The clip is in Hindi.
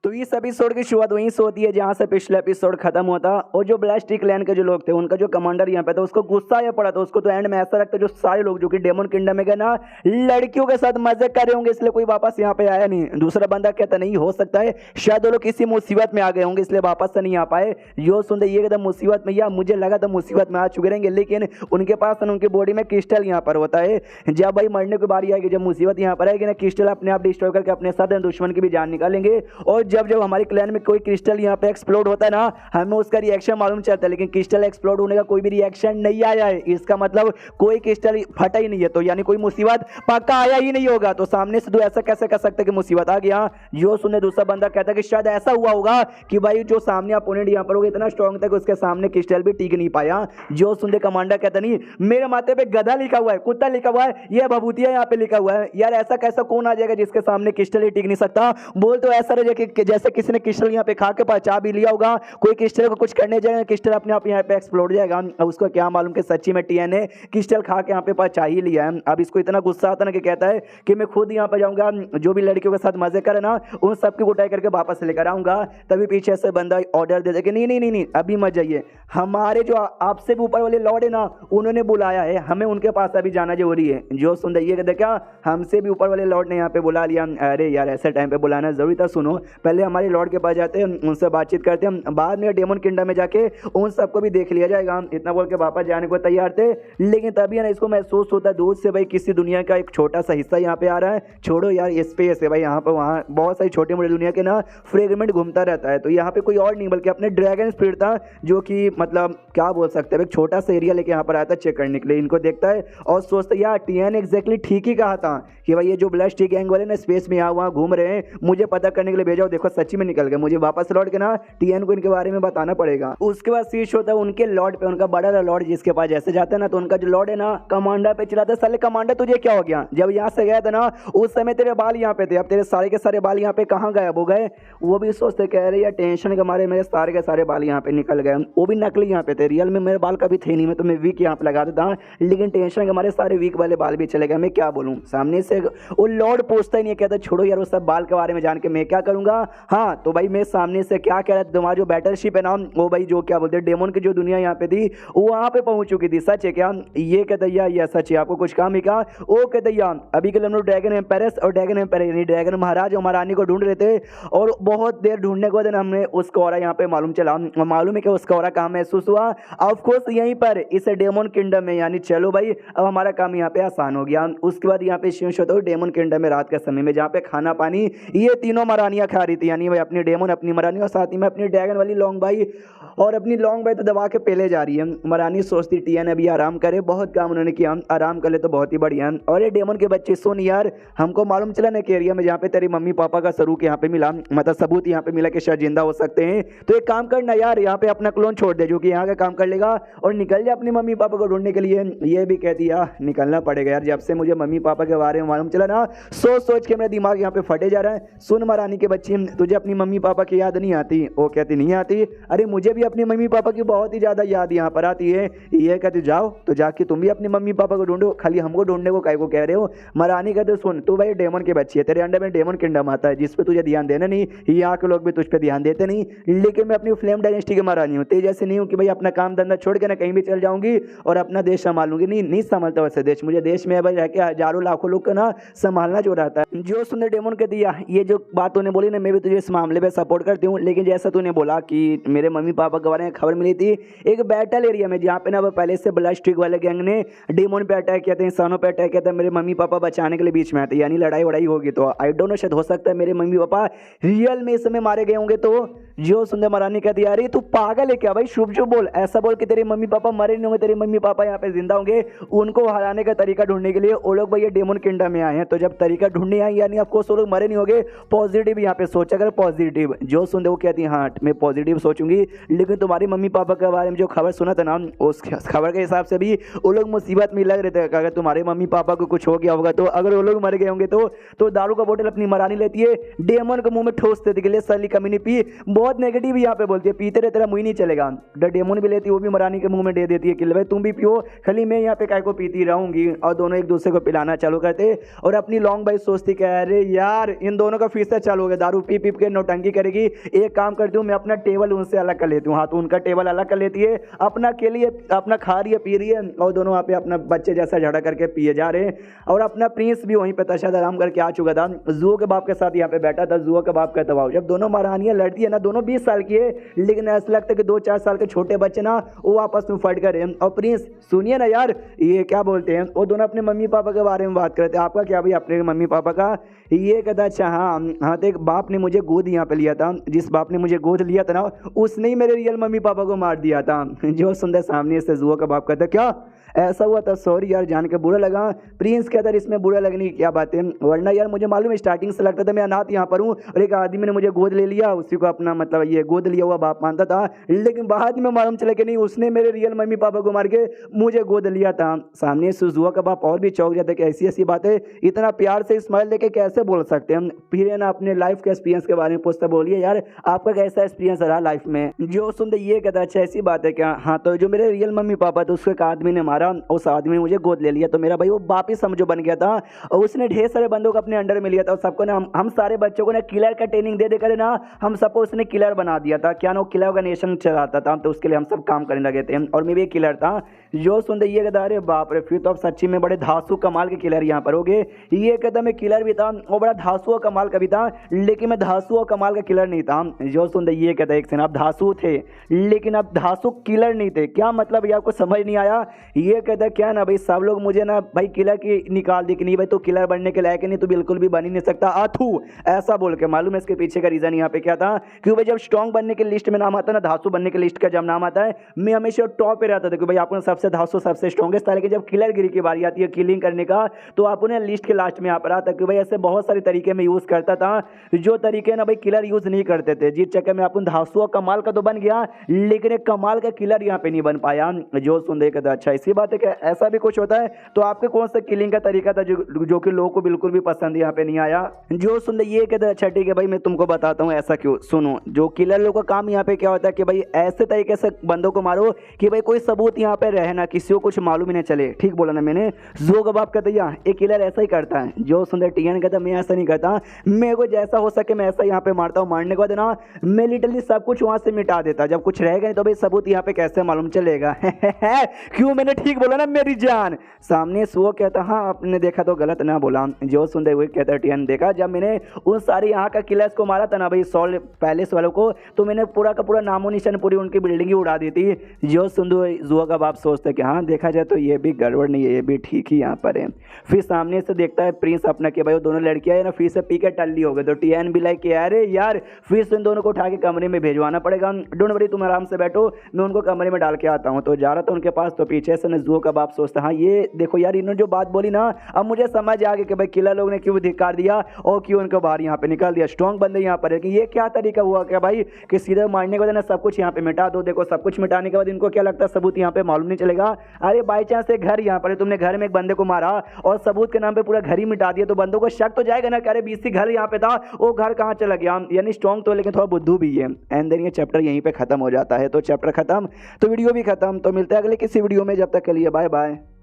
तो इस एपिसोड की शुरुआत वहीं से होती है जहां से पिछला एपिसोड खत्म हुआ था। और जो ब्लास्टिक क्लैन के जो लोग थे, उनका जो कमांडर यहाँ पे था, उसको गुस्सा आया पड़ा था। उसको तो एंड में ऐसा लगता है जो सारे लोग जो कि डेमन किंगडम में गए ना, लड़कियों के साथ मजे कर रहे होंगे, इसलिए कोई वापस यहाँ पे आया नहीं। दूसरा बंदा कहता नहीं हो सकता है, शायद वो लोग किसी मुसीबत में आ गए होंगे इसलिए वापस से नहीं आ पाए। जो सुनते ये कहता मुसीबत में, या मुझे लगा था मुसीबत में आ चुके रहेंगे, लेकिन उनके पास उनकी बॉडी में क्रिस्टल यहाँ पर होता है। जब भाई मरने की बारी आएगी, जब मुसीबत यहाँ पर आएगी ना, क्रिस्टल अपने आप डिस्ट्रॉय करके अपने साथ दुश्मन की भी जान निकालेंगे। और जब जब हमारे क्लैन में कोई क्रिस्टल यहाँ पे एक्सप्लोड होता है ना, हमें उसका रिएक्शन मालूम चलता है, लेकिन क्रिस्टल एक्सप्लोड होने का कोई भी रिएक्शन नहीं आया है। इसका मतलब कोई क्रिस्टल फटा ही नहीं है, तो यानी कोई मुसीबत पक्का आया ही नहीं होगा। तो सामने से तो ऐसा कैसे कर सकते कि मुसीबत आ गया। जो सुने दूसरा बंदा कहता है कि शायद ऐसा हुआ होगा कि भाई जो सामने अपोनेंट यहाँ पर होगा इतना स्ट्रॉन्ग था कि उसके सामने क्रिस्टल भी टिक नहीं पाया। जो सुनते कमांडर कहता नहीं, मेरे माथे पे गधा लिखा हुआ है, कुत्ता लिखा हुआ है, ये भभूतिया यहाँ पे लिखा हुआ है। यार ऐसा कैसा कौन आ जाएगा जिसके सामने क्रिस्टल ही टिक नहीं सकता। बोल तो ऐसा रहे कि जैसे किसी ने क्रिस्टल यहाँ पे खा के पचा भी लिया होगा, कोई क्रिस्टल को कुछ करने जाएगा, क्रिस्टल अपने आप यहाँ पे एक्सप्लोड जाएगा। अब उसको क्या मालूम कि सच्ची में टीएन ने क्रिस्टल खा के यहाँ पे पचा ही लिया है। अब इसको इतना गुस्सा आता ना कि कहता है कि मैं खुद यहाँ पे जाऊंगा, जो भी लड़कियों के साथ मजे करे ना, उन सबकी उठाई करके वापस लेकर आऊंगा। तभी पीछे से बंदा ऑर्डर दे दे कि नहीं नहीं नहीं नहीं, अभी मत जाइए, हमारे जो आपसे भी ऊपर वाले लॉर्ड है ना, उन्होंने बुलाया है, हमें उनके पास अभी जाना जरूरी है। जो सुन ये कहते क्या, हमसे भी ऊपर वाले लॉर्ड ने यहाँ पे बुला लिया। अरे यार ऐसे टाइम पे बुलाना जरूरी था। सुनो, पहले हमारे लॉर्ड के पास जाते हैं, उनसे बातचीत करते हैं, बाद में डेमन किंगडम में जाके उन सबको भी देख लिया जाएगा। इतना बोल के वापस जाने को तैयार थे, लेकिन तभी ना इसको महसूस होता है दूर से भाई किसी दुनिया का एक छोटा सा हिस्सा यहाँ पे आ रहा है। छोड़ो यार स्पेस है भाई, यहाँ पे वहाँ बहुत सारी छोटी मोटी दुनिया के ना फ्रेगमेंट घूमता रहता है। तो यहाँ पे कोई और नहीं बल्कि अपने ड्रैगन स्पिरिट था, जो कि मतलब क्या बोल सकते हैं, एक छोटा सा एरिया लेके यहाँ पर आया था चेक करने के लिए। इनको देखता है और सोचता है यार टीएन एग्जैक्टली ठीक ही कहा था कि भाई ये जो ब्लास्टिक गैंग वाले ना स्पेस में यहाँ वहाँ घूम रहे हैं, मुझे पता करने के लिए भेजा। देखो सच्ची में निकल गए, मुझे वापस लौट के ना टीएन को इनके बारे में बताना पड़ेगा। उसके बाद शीश होता है उनके लॉर्ड पे, उनका बड़ा लॉर्ड जिसके पास जैसे जाता है ना, तो उनका जो लॉर्ड है ना कमांडर पे चिल्लाता है, साले कमांडर तुझे क्या हो गया, जब यहाँ से गया था ना उस समय तेरे बाल यहाँ पे थे, अब तेरे सारे के सारे बाल यहाँ पे कहाँ गायब हो गए। वो भी सोचते कह रहे यार टेंशन के मारे मेरे सारे के सारे बाल यहाँ पे निकल गए, वो भी नकली यहाँ पे थे, रियल में मेरे बाल कभी थे नहीं, मैं तो मैं वीक यहाँ पे लगा देता, लेकिन टेंशन के मारे सारे वीक वाले बाल भी चले गए। मैं क्या बोलूँ, सामने से वो लॉर्ड पूछता ही नहीं, कहता छोड़ो यार वो सब बाल के बारे में जान के मैं क्या करूंगा। हाँ तो भाई मैं सामने से क्या कह रहा था, तुम्हारा जो बैटलशिप है ना, वो भाई जो क्या बोलते हैं डेमन की जो दुनिया यहाँ पे थी वो वहाँ पे पहुंच चुकी थी, सच है क्या। ये कहता या सच है, आपको कुछ काम ही कहा। वो कहता अभी के लिए हम लोग ड्रैगन एम्पायरस और ड्रैगन एम्पायर यानी ड्रैगन महाराज और महारानी को ढूंढ रहे थे, और बहुत देर ढूंढने के बाद हमने उसका ऑरा यहाँ पे मालूम चला, मालूम है कि उसका ऑरा कहाँ महसूस हुआ, ऑफकोर्स यहीं पर इस डेमन किंगडम में। यानी चलो भाई अब हमारा काम यहाँ पे आसान हो गया। उसके बाद यहाँ पे शेष होता है डेमन किंगडम में रात के समय में, जहाँ पे खाना पानी ये तीनों महारानियां खा रही थी, यानी भाई अपनी डेमन, अपनी महारानी और साथ ही में अपनी ड्रैगन वाली लॉन्ग भाई, और अपनी लॉन्ग भाई तो दबा के पहले जा रही है। महारानी सोचती टीएन अभी आराम करे, बहुत काम उन्होंने किया, आराम कर ले तो बहुत ही बढ़िया। और ये डेमन के बच्चे सुन यार, हमको मालूम चला ना कि एरिया में जहाँ पे तेरी मम्मी पापा का सबूत यहाँ पे मिला, मतलब सबूत यहाँ पे मिला कि शायद जिंदा हो सकते हैं, तो एक काम करना यार, यहाँ पे अपना क्लोन छोड़ दे जो कि यहाँ का काम कर लेगा, और निकल जा अपनी मम्मी पापा को ढूंढने के लिए। ये भी कहती यार निकलना पड़ेगा यार, जब से मुझे मम्मी पापा के बारे में मालूम चला ना, सोच सोच के मेरा दिमाग यहाँ पे फटे जा रहा है। सुन महारानी के बच्चे, तुझे अपनी मम्मी पापा की याद नहीं आती? वो कहती नहीं आती। अरे मुझे भी अपनी मम्मी पापा की बहुत ही ज्यादा याद यहाँ पर आती है। ये कहती जाओ तो जाके तुम भी अपनी मम्मी पापा को ढूंढो, खाली हमको ढूंढने को काय को कह रहे हो। महारानी कहते सुन तू भाई डेमन के बच्ची है, तेरे अंडर में डेमन किंगडम आता है जिसपे तुझे ध्यान देना नहीं, यहाँ के लोग भी तुझ पे ध्यान देते नहीं, लेकिन मैं अपनी फ्लेम डायनेस्टी की महारानी हूँ, तेज ऐसे नहीं हूँ कि भाई अपना काम धंधा छोड़ के ना कहीं भी चल जाऊंगी और अपना देश संभालूंगी। नहीं संभालता वैसे देश, मुझे देश में भाई रह के हजारों लाखों लोग का ना संभालना जो रहता है। जो सुंदर डेमन के दिया ये जो बात तूने बोली ना, मैं भी तुझे इस मामले में सपोर्ट करती हूँ, लेकिन जैसा तूने बोला कि मेरे मम्मी पापा के बारे में खबर मिली थी एक बैटल एरिया में, जहाँ पे ना पहले से ब्लास्टिक वाले गैंग ने डेमन पे अटैक किया था, इंसानों पे अटैक किया था, मेरे मम्मी पापा बचाने के लिए बीच में आते, यानी लड़ाई वड़ाई होगी। तो आई डोंट नो, शायद हो सकता है मेरे मम्मी पापा रियल में इस समय मारे गए होंगे। तो जो सुंदर महारानी कहती यार तू पागल है क्या भाई, शुभ शुभ बोल, ऐसा बोल कि तेरे मम्मी पापा मरे नहीं होंगे, तेरे मम्मी पापा यहाँ पे जिंदा होंगे। उनको हराने का तरीका ढूंढने के लिए वो लोग भाई डेमन किंगडम में आए हैं, तो जब तरीका ढूंढने आए यानी ऑफकोर्स वो लोग मरे नहीं होंगे, पॉजिटिव यहाँ पे सोचा कर, पॉजिटिव। जो सुन वो कहती है हाँ मैं पॉजिटिव सोचूंगी, लेकिन तुम्हारी मम्मी पापा के बारे में जो खबर सुना था ना, उस खबर के हिसाब से भी वो लोग मुसीबत में लग रहे थे। अगर तुम्हारे मम्मी पापा को कुछ हो गया होगा, तो अगर वो लोग मर गए होंगे तो दारू का बोतल अपनी महारानी लेती है, डेमन को मुंह में ठोस देती है, साली कमीनी पी, बहुत नेगेटिव यहाँ पे बोलती है, पीते रहे तेरा मुंह नहीं चलेगा। द डेमन भी लेती है, वो भी मरानी के मुंह में दे देती है कि भाई तुम भी पियो, खाली मैं यहाँ पे काय को पीती रहूंगी। और दोनों एक दूसरे को पिलाना चालू करते। और अपनी लॉन्ग भाई सोचती क्या, अरे यार इन दोनों का फिर से चालू हो गया, दारू पी पी के नौटंकी करेगी। एक काम करती हूँ, मैं अपना टेबल उनसे अलग कर लेती हूँ। हाँ, तो उनका टेबल अलग कर लेती है, अपना के लिए अपना खा रही है पी रही है, और दोनों वहाँ पे अपना बच्चे जैसा झगड़ा करके पिए जा रहे हैं। और अपना प्रिंस भी वहीं पे तशाद आराम करके आ चुका था, जुओ के बाप के साथ यहाँ पे बैठा था। जुओ के बाप कहता हुआ, जब दोनों महारानियां लड़ती है ना, दोनों 20 साल की है, लेकिन ऐसा लगता है कि 2-4 साल के छोटे बच्चे ना वो आपस में फट गए। और प्रिंस सुनिए ना यार, ये क्या बोलते हैं, वो दोनों अपने मम्मी पापा के बारे में बात करते हैं। आपका क्या भाई, अपने मम्मी पापा का? ये कहता अच्छा हाँ तो एक बाप ने मुझे गोद यहाँ पे लिया था, जिस बाप ने मुझे गोद लिया था ना, उसने ही मेरे रियल मम्मी पापा को मार दिया था। जो सुंदर सामने से जुआ का बाप कहता क्या ऐसा हुआ था? सॉरी यार, जान के बुरा लगा। प्रिंस कहता है इसमें बुरा लगने की क्या बात है, वरना यार मुझे मालूम है स्टार्टिंग से लगता था मैं अनाथ यहाँ पर हूँ, और एक आदमी ने मुझे गोद ले लिया, उसी को अपना मतलब ये गोद लिया हुआ बाप मानता था। लेकिन बाद में मालूम चला कि नहीं, उसने मेरे रियल मम्मी पापा को मार के मुझे गोद लिया था। सामने से जुआ का बाप और भी चौंक जाता है कि ऐसी ऐसी बातें इतना प्यार से स्माइल लेके कैसे बोल सकते हैं। फिर है ना अपने लाइफ के एक्सपीरियंस के बारे में पूछता, बोलिए यार आपका कैसा एक्सपीरियंस रहा लाइफ में? जो सुनते ये कहता अच्छा ऐसी बात है क्या? हाँ, तो जो मेरे रियल मम्मी पापा थे उसको एक आदमी ने मारा, उस आदमी मुझे गोद ले लिया, तो मेरा भाई वो बाप ही समझो बन गया था। और उसने ढेर सारे बंदों को अपने अंडर में लिया था, और सबको ना हम सारे बच्चों को ना किलर का ट्रेनिंग दे देकर ना हम सबको उसने किलर बना दिया था। क्या ना वो किलर का नेशन चलाता था, तो उसके लिए हम सब काम करने लगे थे, और मैं भी किलर था। जो सुनते ये कहता अरे बाप रे, फिर तो अब सच्ची में बड़े धांसू कमाल के किलर यहाँ पर हो गए। ये कहता मैं किलर भी था, वो बड़ा धांसू और कमाल का भी था, लेकिन मैं धांसू और कमाल का किलर नहीं था। जो सुनते ये कहता एक सेकंड, आप धांसू थे लेकिन अब धांसू किलर नहीं थे, क्या मतलब ये आपको समझ नहीं आया? ये कहता क्या ना भाई, सब लोग मुझे ना भाई किलर की निकाल दी कि नहीं भाई तो किलर बनने के लायक नहीं, तो बिल्कुल भी बन ही नहीं सकता आथू, ऐसा बोल के। मालूम है इसके पीछे का रीजन यहाँ पे क्या था? क्यों भाई जब स्ट्रॉन्ग बनने के लिस्ट में नाम आता है ना, धांसू बनने के लिस्ट का जब नाम आता है, मैं हमेशा टॉप पे रहता था कि भाई आपने सबसे धांसू सबसे स्ट्रॉन्गेस्ट था। लेकिन जब किलर गिरी की बारी आती है किलिंग करने का, तो आप उन्हें लिस्ट के लास्ट में यहाँ पर आता कि भाई ऐसे बहुत सारे तरीके में यूज करता था, जो तरीके ना भाई किलर यूज नहीं करते थे, जिस चक्कर में अपन धांसू और कमाल का तो बन गया, लेकिन एक कमाल का किलर यहाँ पे नहीं बन पाया। जो सुन देखा अच्छा इसी बात है कि ऐसा भी कुछ होता है। तो आपके कौन सा किलिंग का तरीका था जो कि लोगों को बिल्कुल भी पसंद यहाँ पे नहीं आया? जो सुन ये कहते अच्छा ठीक है भाई मैं तुमको बताता हूँ ऐसा क्यों। सुनो, जो किलर लोगों का काम यहाँ पे क्या होता है कि भाई ऐसे तरीके से बंदों को मारो कि भाई कोई सबूत यहाँ पे रहे ना, किसी को कुछ मालूम ही नहीं चले। ठीक बोला ना मैंने? जो गबाब कहते हैं एक किलर ऐसा ही करता है। जो सुंदर टीएन कहता मैं ऐसा नहीं करता, मेरे को जैसा हो सके मैं ऐसा यहाँ पे मारता हूँ, मारने के बाद ना मैं लिटरली सब कुछ वहां से मिटा देता, जब कुछ रहेगा नहीं तो भाई सबूत यहाँ पे कैसे मालूम चलेगा? क्यों मैंने ठीक बोला ना मेरी जान? सामने सो कहता हाँ आपने देखा तो गलत ना बोला। जो सुनते हुए कहता टीएन देखा जब मैंने उन सारे यहाँ का किलर्स को मारा था ना भाई सॉल पैलेस वालों को, तो मैंने पूरा का पूरा नामो निशान पूरी उनकी बिल्डिंग ही उड़ा दी थी। जो सुंदू जुआ का बाप सोचते कि हाँ देखा जाए तो ये भी गड़बड़ नहीं है, ये भी ठीक ही यहाँ पर है। फिर सामने से देखता है प्रिंस अपना कि भाई वो दोनों लड़कियां है ना फिर से पी के टल्ली हो गए। तो टीएन भी लाइक अरे यार फिर से इन दोनों को उठा के कमरे में भेजवाना पड़ेगा, डोंट वरी तुम आराम से बैठो, मैं उनको कमरे में डाल के आता हूँ। तो जा रहा था उनके पास, तो पीछे से जुआ का बाप सोचता हाँ ये देखो यार इन्होंने जो बात बोली ना, अब मुझे समझ आ गया कि भाई किलर लोग ने क्यों धिक्कार दिया और क्यों उनको बाहर यहाँ पे निकाल दिया। स्ट्रॉन्ग बंदे यहाँ पर है कि ये क्या तरीका हुआ क्या भाई कि सीधे मारने के बाद ना सब कुछ यहाँ पे मिटा दो। देखो सब कुछ मिटाने के बाद इनको क्या लगता है सबूत यहाँ पे मालूम नहीं चलेगा। अरे बाई चांस एक घर यहाँ पर है, तुमने घर में एक बंदे को मारा और सबूत के नाम पे पूरा घर ही मिटा दिया, तो बंदों को शक तो जाएगा ना कि अरे बीसी घर यहाँ पे था, वो घर कहाँ चला गया। यानी स्ट्रॉन्ग तो लेकिन थोड़ा बुद्धू भी है। एंड देन ये चैप्टर यहीं पे खत्म हो जाता है। तो चैप्टर खत्म तो वीडियो भी खत्म। तो मिलता है अगले किसी वीडियो में, जब तक के लिए बाय बाय।